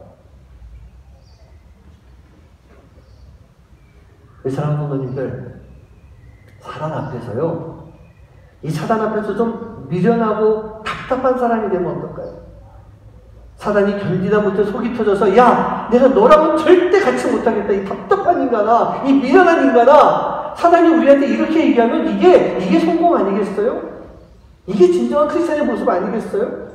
S1: 사랑하는 성도님들, 사단 앞에서요, 이 사단 앞에서 좀 미련하고 답답한 사람이 되면 어떨까요? 사단이 견디다 못해 속이 터져서 야, 내가 너랑은 절대 같이 못하겠다. 이 답답한 인간아, 이 미련한 인간아. 사단이 우리한테 이렇게 얘기하면 이게 성공 아니겠어요? 이게 진정한 크리스찬의 모습 아니겠어요?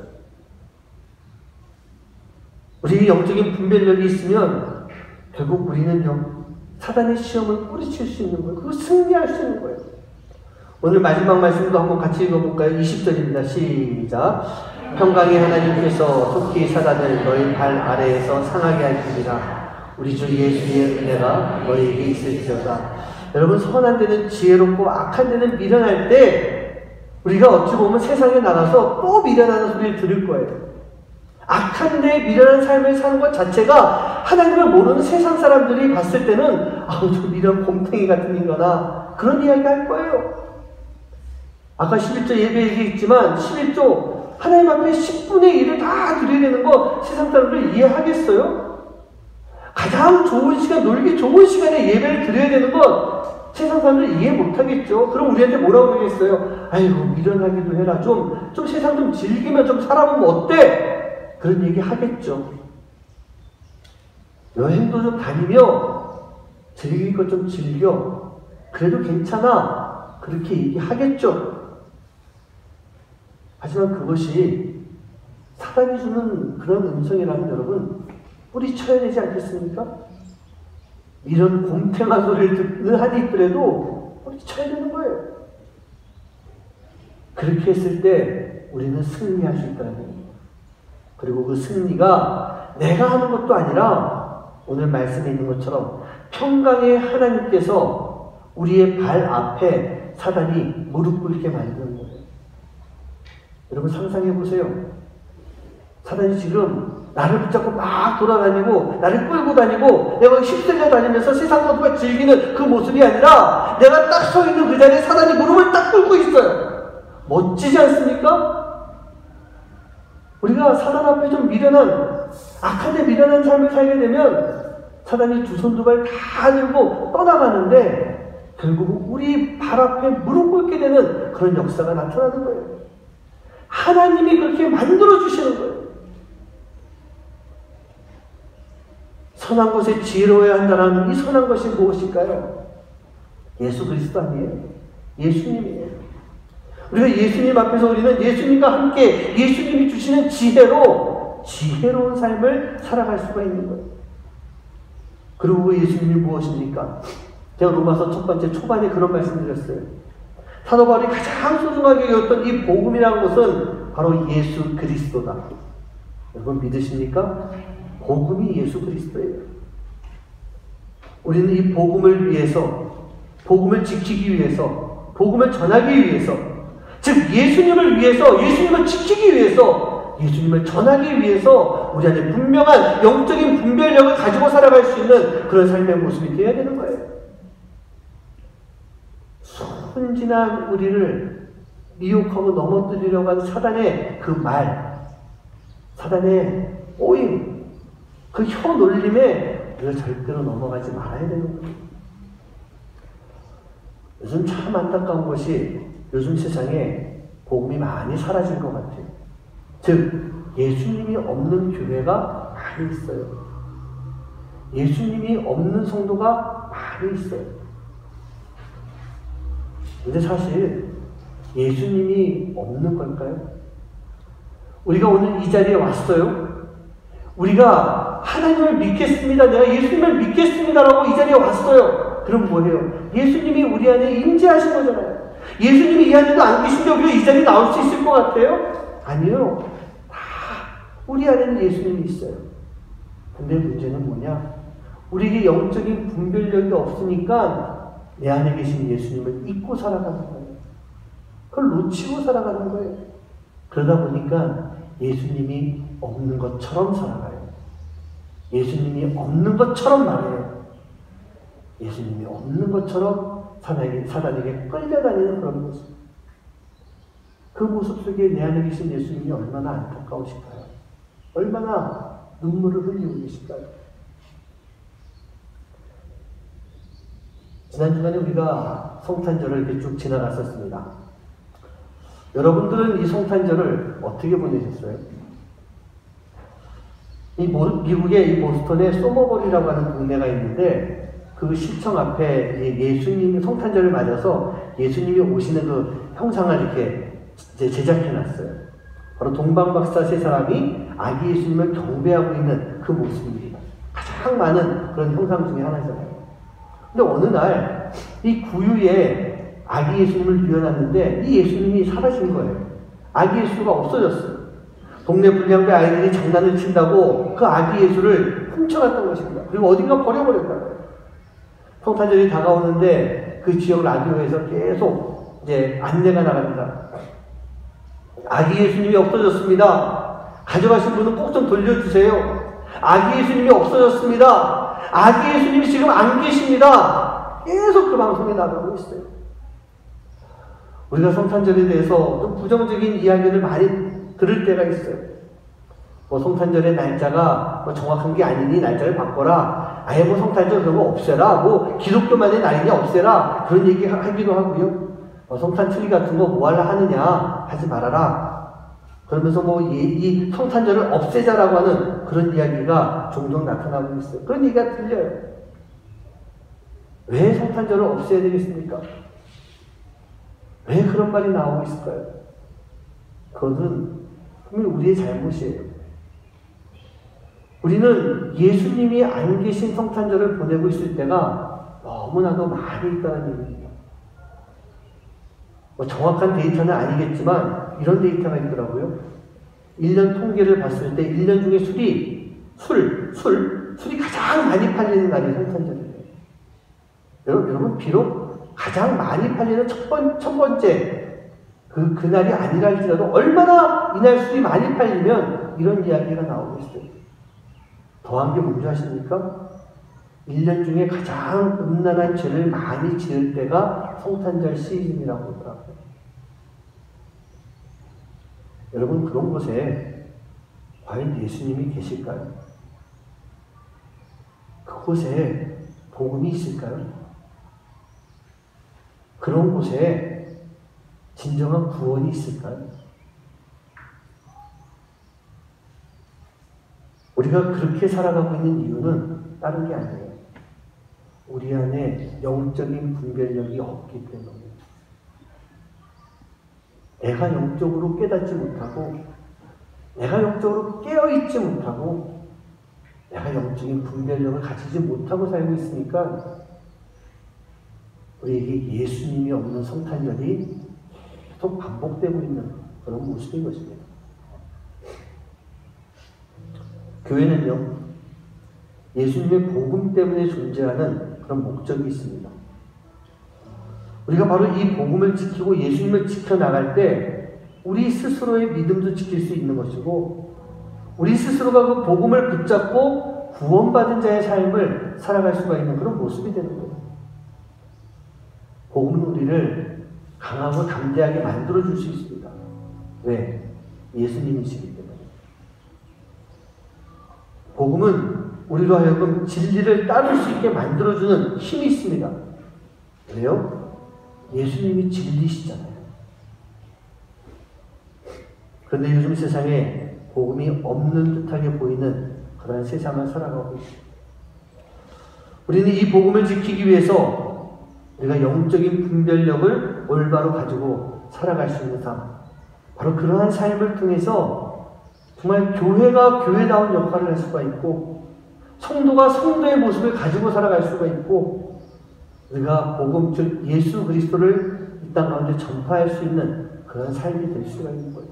S1: 우리의 영적인 분별력이 있으면 결국 우리는요, 사단의 시험을 뿌리칠 수 있는 거예요. 그리고 승리할 수 있는 거예요. 오늘 마지막 말씀도 한번 같이 읽어볼까요? 20절입니다. 시작. 평강의 하나님께서 속히 사단을 너희 발 아래에서 상하게 할 테니라. 우리 주 예수의 은혜가 너희에게 있을지어다. 여러분, 선한 데는 지혜롭고 악한 데는 미련할 때 우리가 어찌 보면 세상에 나가서 또 미련하는 소리를 들을 거예요. 악한 데 미련한 삶을 사는 것 자체가 하나님을 모르는 세상 사람들이 봤을 때는 아우, 저 미련 곰탱이 같은 인간아, 그런 이야기 할 거예요. 아까 11조 예배 얘기했지만 11조 하나님 앞에 10분의 1을 다 드려야 되는 거 세상 사람들 이해하겠어요? 가장 좋은 시간, 놀기 좋은 시간에 예배를 드려야 되는 건 세상 사람들 이해 못하겠죠. 그럼 우리한테 뭐라고 그러겠어요? 아이고, 미련하기도 해라. 좀 세상 좀 즐기면 좀 살아보면 어때? 그런 얘기 하겠죠. 여행도 좀 다니며 즐길 것 좀 즐겨. 그래도 괜찮아. 그렇게 얘기하겠죠. 하지만 그것이 사단이 주는 그런 음성이라면 여러분, 뿌리쳐야 되지 않겠습니까? 이런 곰탱한 소리를 하니 있더라도 뿌리쳐야 되는 거예요. 그렇게 했을 때 우리는 승리할 수 있다는 겁니다. 그리고 그 승리가 내가 하는 것도 아니라 오늘 말씀에 있는 것처럼 평강의 하나님께서 우리의 발 앞에 사단이 무릎 꿇게 만드는 거예요. 여러분, 상상해 보세요. 사단이 지금 나를 붙잡고 막 돌아다니고 나를 끌고 다니고 내가 휩쓸려 다니면서 세상 것과 즐기는 그 모습이 아니라 내가 딱 서 있는 그 자리에 사단이 무릎을 딱 꿇고 있어요. 멋지지 않습니까? 우리가 사단 앞에 좀 미련한, 악한데 미련한 삶을 살게 되면 사단이 두 손 두 발 다 들고 떠나가는데 결국 우리 발 앞에 무릎 꿇게 되는 그런 역사가 나타나는 거예요. 하나님이 그렇게 만들어주시는 거예요. 선한 곳에 지혜로워야 한다는 이 선한 것이 무엇일까요? 예수 그리스도 아니에요? 예수님이에요. 우리가 예수님 앞에서 우리는 예수님과 함께 예수님이 주시는 지혜로 지혜로운 삶을 살아갈 수가 있는 거예요. 그리고 예수님이 무엇입니까? 제가 로마서 첫 번째 초반에 그런 말씀 드렸어요. 사도 바울이 가장 소중하게 여겼던 이 복음이라는 것은 바로 예수 그리스도다. 여러분 믿으십니까? 복음이 예수 그리스도예요. 우리는 이 복음을 위해서, 복음을 지키기 위해서, 복음을 전하기 위해서, 즉 예수님을 위해서, 예수님을 지키기 위해서, 예수님을 전하기 위해서 우리 안에 분명한 영적인 분별력을 가지고 살아갈 수 있는 그런 삶의 모습이 되어야 되는 거예요. 순진한 우리를 미혹하고 넘어뜨리려고 하는 사단의 그 말, 사단의 꼬임, 그 혀 놀림에 우리가 절대로 넘어가지 말아야 되는 거예요. 요즘 참 안타까운 것이 요즘 세상에 복음이 많이 사라진 것 같아요. 즉 예수님이 없는 교회가 많이 있어요. 예수님이 없는 성도가 많이 있어요. 근데 사실 예수님이 없는 걸까요? 우리가 오늘 이 자리에 왔어요. 우리가 하나님을 믿겠습니다. 내가 예수님을 믿겠습니다라고 이 자리에 왔어요. 그럼 뭐예요? 예수님이 우리 안에 임재하신 거잖아요. 예수님이 이 안에도 안 계신데 우리가 이 자리에 나올 수 있을 것 같아요? 아니요. 다 우리 안에는 예수님이 있어요. 근데 문제는 뭐냐? 우리에게 영적인 분별력이 없으니까 내 안에 계신 예수님을 잊고 살아가는 거예요. 그걸 놓치고 살아가는 거예요. 그러다 보니까 예수님이 없는 것처럼 살아가요. 예수님이 없는 것처럼 말해요. 예수님이 없는 것처럼 사단에게 끌려다니는 그런 모습. 그 모습 속에 내 안에 계신 예수님이 얼마나 안타까우실까요? 얼마나 눈물을 흘리고 계실까요? 지난 주간에 우리가 성탄절을 이렇게 쭉 지나갔었습니다. 여러분들은 이 성탄절을 어떻게 보내셨어요? 미국의 이 보스턴에 소머볼이라고 하는 동네가 있는데 그 시청 앞에 예수님 성탄절을 맞아서 예수님이 오시는 그 형상을 이렇게 제작해놨어요. 바로 동방박사 세 사람이 아기 예수님을 경배하고 있는 그 모습입니다. 가장 많은 그런 형상 중에 하나잖아요. 근데 어느 날 이 구유에 아기 예수님을 뉘어놨는데 이 예수님이 사라진 거예요. 아기 예수가 없어졌어요. 동네 불량배 아이들이 장난을 친다고 그 아기 예수를 훔쳐갔던 것입니다. 그리고 어딘가 버려버렸다는 거예요. 성탄절이 다가오는데 그 지역 라디오에서 계속 이제 안내가 나갑니다. 아기 예수님이 없어졌습니다. 가져가신 분은 꼭 좀 돌려주세요. 아기 예수님이 없어졌습니다. 아기 예수님이 지금 안 계십니다. 계속 그 방송에 나가고 있어요. 우리가 성탄절에 대해서 좀 부정적인 이야기를 많이 들을 때가 있어요. 뭐 성탄절의 날짜가 뭐 정확한 게 아니니 날짜를 바꿔라. 아예 뭐 성탄절 그런 거 없애라. 뭐 기독교만의 날이니 없애라. 그런 얘기 하기도 하고요. 성탄 트리 같은 거 뭐 하려 하느냐 하지 말아라. 그러면서 뭐 이 성탄절을 없애자라고 하는 그런 이야기가 종종 나타나고 있어요. 그런 얘기가 들려요. 왜 성탄절을 없애야 되겠습니까? 왜 그런 말이 나오고 있을까요? 그것은 분명히 우리의 잘못이에요. 우리는 예수님이 안 계신 성탄절을 보내고 있을 때가 너무나도 많이 있다는 얘기입니다. 뭐 정확한 데이터는 아니겠지만 이런 데이터가 있더라고요. 1년 통계를 봤을 때 1년 중에 술이 가장 많이 팔리는 날이 성탄절이에요. 여러분 비록 가장 많이 팔리는 첫 번째 그날이 아니라 할지라도 얼마나 이날 술이 많이 팔리면 이런 이야기가 나오고 있어요. 더한 게 뭔지 아십니까? 1년 중에 가장 음란한 죄를 많이 지을 때가 성탄절 시즌이라고 하더라고요. 여러분 그런 곳에 과연 예수님이 계실까요? 그곳에 복음이 있을까요? 그런 곳에 진정한 구원이 있을까요? 우리가 그렇게 살아가고 있는 이유는 다른 게 아니에요. 우리 안에 영적인 분별력이 없기 때문에 내가 영적으로 깨닫지 못하고 내가 영적으로 깨어있지 못하고 내가 영적인 분별력을 가지지 못하고 살고 있으니까 우리에게 예수님이 없는 성탄절이 계속 반복되고 있는 그런 모습인 것입니다. 교회는요, 예수님의 복음 때문에 존재하는 그런 목적이 있습니다. 우리가 바로 이 복음을 지키고 예수님을 지켜나갈 때 우리 스스로의 믿음도 지킬 수 있는 것이고 우리 스스로가 그 복음을 붙잡고 구원받은 자의 삶을 살아갈 수가 있는 그런 모습이 되는 거예요. 복음은 우리를 강하고 담대하게 만들어줄 수 있습니다. 왜? 예수님이시기 때문에. 복음은 우리로 하여금 진리를 따를 수 있게 만들어주는 힘이 있습니다. 왜요? 예수님이 진리시잖아요. 그런데 요즘 세상에 복음이 없는 듯하게 보이는 그런 세상을 살아가고 있습니다. 우리는 이 복음을 지키기 위해서 우리가 영적인 분별력을 올바로 가지고 살아갈 수 있는 삶, 바로 그러한 삶을 통해서 정말 교회가 교회다운 역할을 할 수가 있고 성도가 성도의 모습을 가지고 살아갈 수가 있고 우리가 복음, 즉 예수 그리스도를 이 땅 가운데 전파할 수 있는 그런 삶이 될 수가 있는 거예요.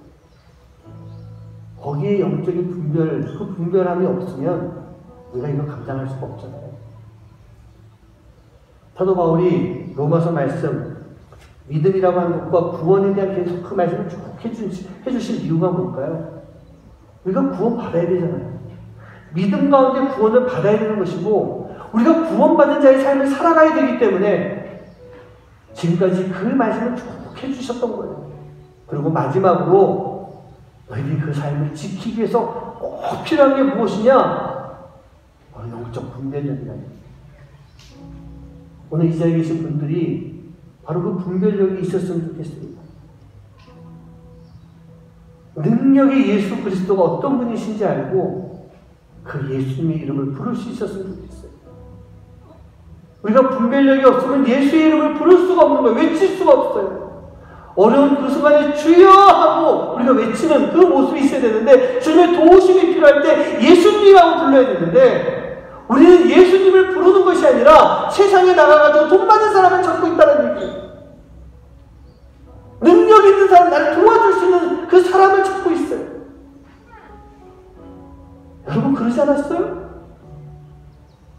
S1: 거기에 영적인 분별, 그 분별함이 없으면 우리가 이걸 감당할 수가 없잖아요. 사도 바울이 로마서 말씀, 믿음이라고 하는 것과 구원에 대한 계속 그 말씀을 쭉 해주신 이유가 뭘까요? 우리가 구원 받아야 되잖아요. 믿음 가운데 구원을 받아야 되는 것이고 우리가 구원받은 자의 삶을 살아가야 되기 때문에 지금까지 그 말씀을 쭉 해주셨던 거예요. 그리고 마지막으로 너희들이 그 삶을 지키기 위해서 꼭 필요한 게 무엇이냐? 바로 영적 분별력이라는 거예요. 오늘 이 자리에 계신 분들이 바로 그 분별력이 있었으면 좋겠습니다. 능력의 예수 그리스도가 어떤 분이신지 알고 그 예수님의 이름을 부를 수 있었으면 좋겠어요. 우리가 분별력이 없으면 예수의 이름을 부를 수가 없는 거예요. 외칠 수가 없어요. 어려운 그 순간에 주여 하고 우리가 외치는 그 모습이 있어야 되는데 주님의 도우심이 필요할 때 예수님이라고 불러야 되는데 우리는 예수님을 부르는 것이 아니라 세상에 나가가지고 돈 많은 사람을 찾고 있다는 얘기예요. 능력 있는 사람, 나를 도와줄 수 있는 그 사람을 찾고 있어요. 여러분 그러지 않았어요?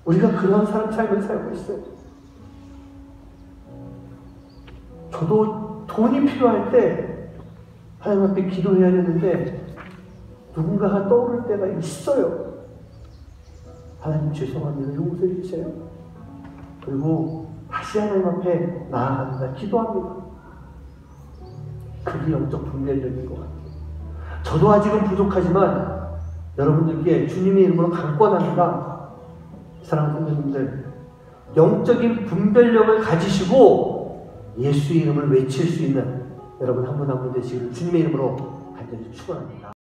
S1: 우리가 그런 사람 삶을 살고 있어요. 저도 돈이 필요할 때 하나님 앞에 기도해야 되는데 누군가가 떠오를 때가 있어요. 하나님 죄송합니다. 용서해 주세요. 그리고 다시 하나님 앞에 나아갑니다. 기도합니다. 그게 영적 분별력인 것 같아요. 저도 아직은 부족하지만 여러분들께 주님의 이름으로 강권합니다. 사랑하는 성도님들, 영적인 분별력을 가지시고 예수의 이름을 외칠 수 있는 여러분 한 분 한 분 되시기를 주님의 이름으로 간절히 축원합니다.